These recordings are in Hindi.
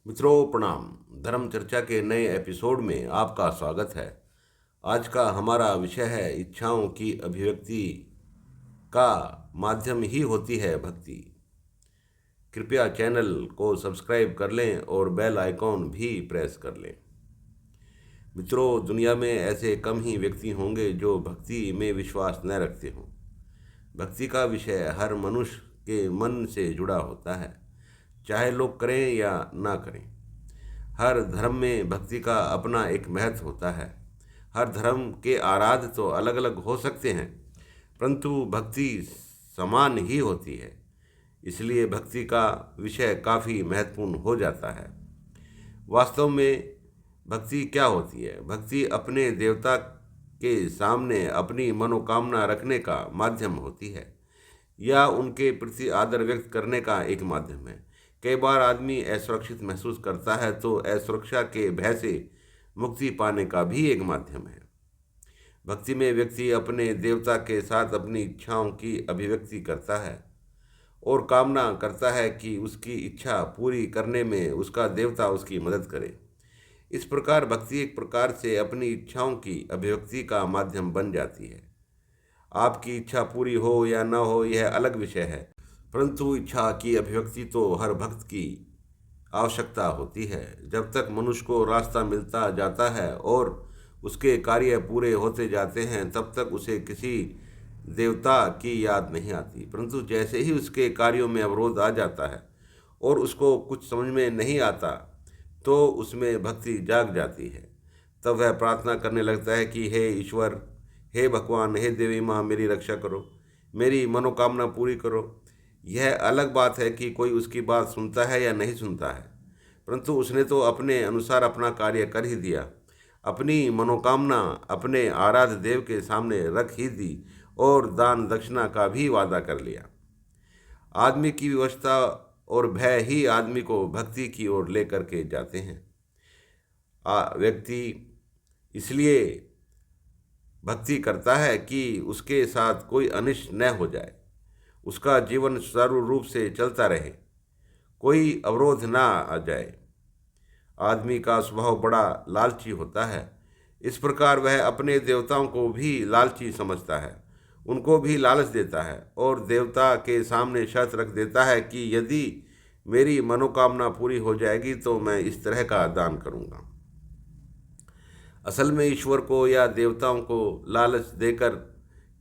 मित्रों प्रणाम। धर्म चर्चा के नए एपिसोड में आपका स्वागत है। आज का हमारा विषय है इच्छाओं की अभिव्यक्ति का माध्यम ही होती है भक्ति। कृपया चैनल को सब्सक्राइब कर लें और बेल आइकॉन भी प्रेस कर लें। मित्रों, दुनिया में ऐसे कम ही व्यक्ति होंगे जो भक्ति में विश्वास न रखते हों। भक्ति का विषय हर मनुष्य के मन से जुड़ा होता है, चाहे लोग करें या ना करें। हर धर्म में भक्ति का अपना एक महत्व होता है। हर धर्म के आराध्य तो अलग अलग हो सकते हैं, परंतु भक्ति समान ही होती है। इसलिए भक्ति का विषय काफ़ी महत्वपूर्ण हो जाता है। वास्तव में भक्ति क्या होती है? भक्ति अपने देवता के सामने अपनी मनोकामना रखने का माध्यम होती है या उनके प्रति आदर व्यक्त करने का एक माध्यम है। कई बार आदमी असुरक्षित महसूस करता है तो असुरक्षा के भय से मुक्ति पाने का भी एक माध्यम है। भक्ति में व्यक्ति अपने देवता के साथ अपनी इच्छाओं की अभिव्यक्ति करता है और कामना करता है कि उसकी इच्छा पूरी करने में उसका देवता उसकी मदद करे। इस प्रकार भक्ति एक प्रकार से अपनी इच्छाओं की अभिव्यक्ति का माध्यम बन जाती है। आपकी इच्छा पूरी हो या न हो यह अलग विषय है, परंतु इच्छा की अभिव्यक्ति तो हर भक्त की आवश्यकता होती है। जब तक मनुष्य को रास्ता मिलता जाता है और उसके कार्य पूरे होते जाते हैं, तब तक उसे किसी देवता की याद नहीं आती। परंतु जैसे ही उसके कार्यों में अवरोध आ जाता है और उसको कुछ समझ में नहीं आता, तो उसमें भक्ति जाग जाती है। तब वह प्रार्थना करने लगता है कि हे ईश्वर, हे भगवान, हे देवी माँ, मेरी रक्षा करो, मेरी मनोकामना पूरी करो। यह अलग बात है कि कोई उसकी बात सुनता है या नहीं सुनता है, परंतु उसने तो अपने अनुसार अपना कार्य कर ही दिया। अपनी मनोकामना अपने आराध्य देव के सामने रख ही दी और दान दक्षिणा का भी वादा कर लिया। आदमी की व्यवस्था और भय ही आदमी को भक्ति की ओर लेकर के जाते हैं। व्यक्ति इसलिए भक्ति करता है कि उसके साथ कोई अनिष्ट न हो जाए, उसका जीवन सुचारू रूप से चलता रहे, कोई अवरोध ना आ जाए। आदमी का स्वभाव बड़ा लालची होता है। इस प्रकार वह अपने देवताओं को भी लालची समझता है, उनको भी लालच देता है और देवता के सामने शर्त रख देता है कि यदि मेरी मनोकामना पूरी हो जाएगी तो मैं इस तरह का दान करूँगा। असल में ईश्वर को या देवताओं को लालच देकर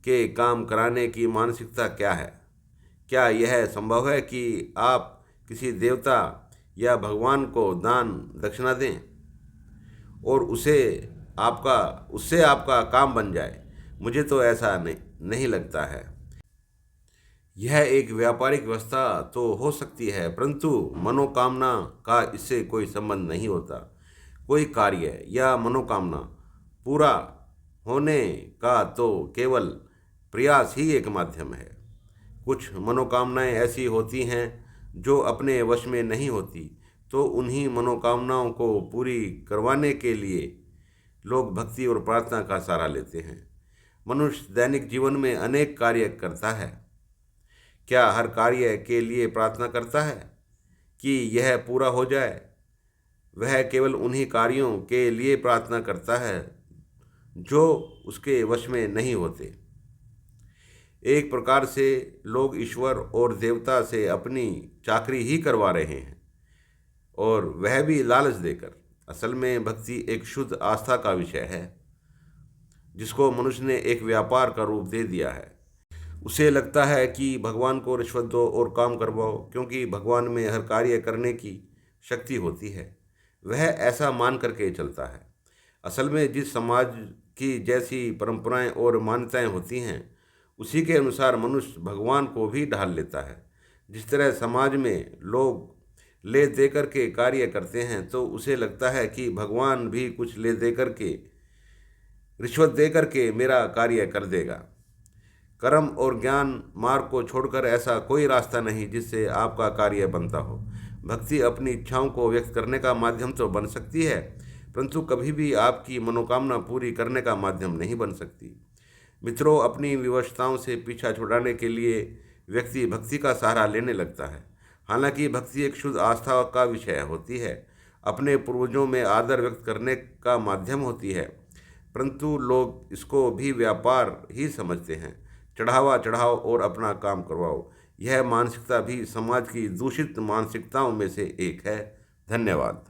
के काम कराने की मानसिकता क्या है? क्या यह संभव है कि आप किसी देवता या भगवान को दान दक्षिणा दें और उससे आपका काम बन जाए? मुझे तो ऐसा नहीं लगता है। यह एक व्यापारिक व्यवस्था तो हो सकती है, परंतु मनोकामना का इससे कोई संबंध नहीं होता। कोई कार्य या मनोकामना पूरा होने का तो केवल प्रयास ही एक माध्यम है। कुछ मनोकामनाएं ऐसी होती हैं जो अपने वश में नहीं होती, तो उन्हीं मनोकामनाओं को पूरी करवाने के लिए लोग भक्ति और प्रार्थना का सहारा लेते हैं। मनुष्य दैनिक जीवन में अनेक कार्य करता है। क्या हर कार्य के लिए प्रार्थना करता है कि यह पूरा हो जाए? वह केवल उन्हीं कार्यों के लिए प्रार्थना करता है जो उसके वश में नहीं होते। एक प्रकार से लोग ईश्वर और देवता से अपनी चाकरी ही करवा रहे हैं, और वह भी लालच देकर। असल में भक्ति एक शुद्ध आस्था का विषय है, जिसको मनुष्य ने एक व्यापार का रूप दे दिया है। उसे लगता है कि भगवान को रिश्वत दो और काम करवाओ, क्योंकि भगवान में हर कार्य करने की शक्ति होती है। वह ऐसा मान करके चलता है। असल में जिस समाज की जैसी परंपराएं और मान्यताएं होती हैं, उसी के अनुसार मनुष्य भगवान को भी ढाल लेता है। जिस तरह समाज में लोग ले दे कर के कार्य करते हैं, तो उसे लगता है कि भगवान भी कुछ ले दे कर के, रिश्वत दे कर के मेरा कार्य कर देगा। कर्म और ज्ञान मार्ग को छोड़कर ऐसा कोई रास्ता नहीं जिससे आपका कार्य बनता हो। भक्ति अपनी इच्छाओं को व्यक्त करने का माध्यम तो बन सकती है, परंतु कभी भी आपकी मनोकामना पूरी करने का माध्यम नहीं बन सकती। मित्रों, अपनी विवशताओं से पीछा छुड़ाने के लिए व्यक्ति भक्ति का सहारा लेने लगता है। हालांकि भक्ति एक शुद्ध आस्था का विषय होती है, अपने पूर्वजों में आदर व्यक्त करने का माध्यम होती है, परंतु लोग इसको भी व्यापार ही समझते हैं। चढ़ावा चढ़ाओ और अपना काम करवाओ, यह मानसिकता भी समाज की दूषित मानसिकताओं में से एक है। धन्यवाद।